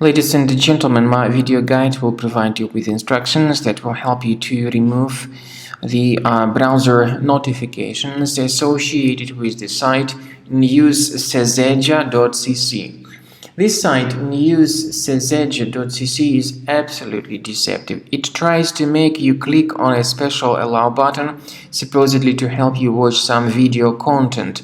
Ladies and gentlemen, my video guide will provide you with instructions that will help you to remove the browser notifications associated with the site News-cezeja.cc. This site News-cezeja.cc is absolutely deceptive. It tries to make you click on a special allow button, supposedly to help you watch some video content.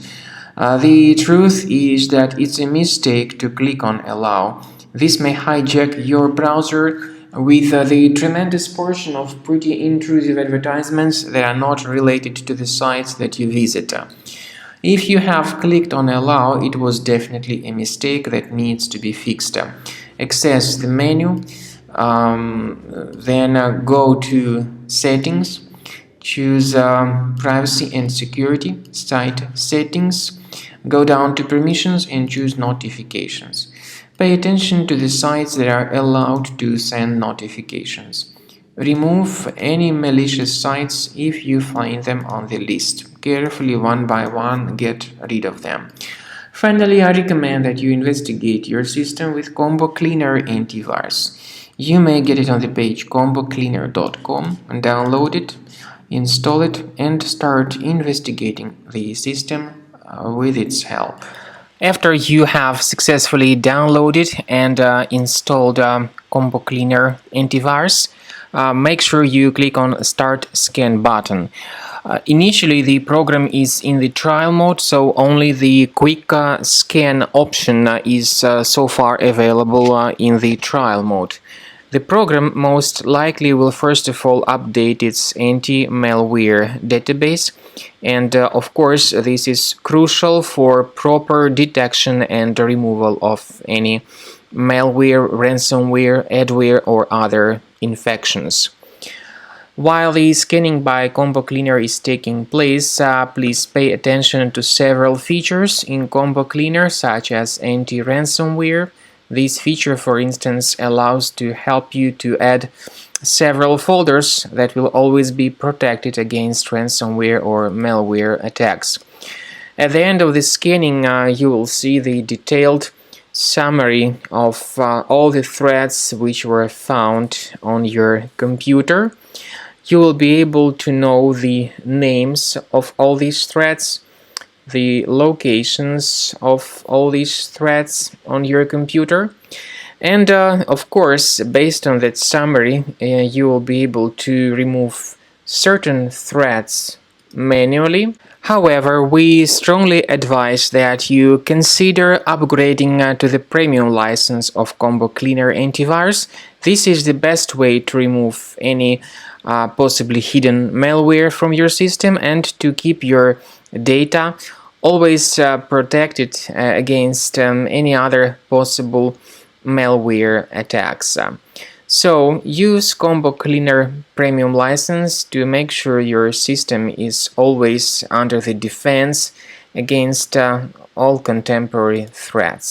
The truth is that it's a mistake to click on allow. This may hijack your browser with the tremendous portion of pretty intrusive advertisements that are not related to the sites that you visit. If you have clicked on allow, it was definitely a mistake that needs to be fixed. Access the menu, then go to settings, choose privacy and security, site settings, go down to permissions and choose notifications. Pay attention to the sites that are allowed to send notifications. Remove any malicious sites if you find them on the list. Carefully, one by one, get rid of them. Finally, I recommend that you investigate your system with Combo Cleaner Antivirus. You may get it on the page combocleaner.com and download it, install it, and start investigating the system with its help. After you have successfully downloaded and installed Combo Cleaner Antivirus, make sure you click on Start Scan button. Initially, the program is in the trial mode, so only the quick scan option is so far available in the trial mode. The program most likely will first of all update its anti-malware database, and of course this is crucial for proper detection and removal of any malware, ransomware, adware or other infections. While the scanning by Combo Cleaner is taking place, please pay attention to several features in Combo Cleaner such as anti-ransomware. This feature, for instance, allows to help you to add several folders that will always be protected against ransomware or malware attacks. At the end of the scanning, you will see the detailed summary of all the threads which were found on your computer. You will be able to know the names of all these threads, the locations of all these threads on your computer, and of course, based on that summary, you will be able to remove certain threads manually. However, we strongly advise that you consider upgrading to the premium license of Combo Cleaner Antivirus. This is the best way to remove any possibly hidden malware from your system and to keep your data always protected against any other possible malware attacks. So use Combo Cleaner Premium license to make sure your system is always under the defense against all contemporary threats.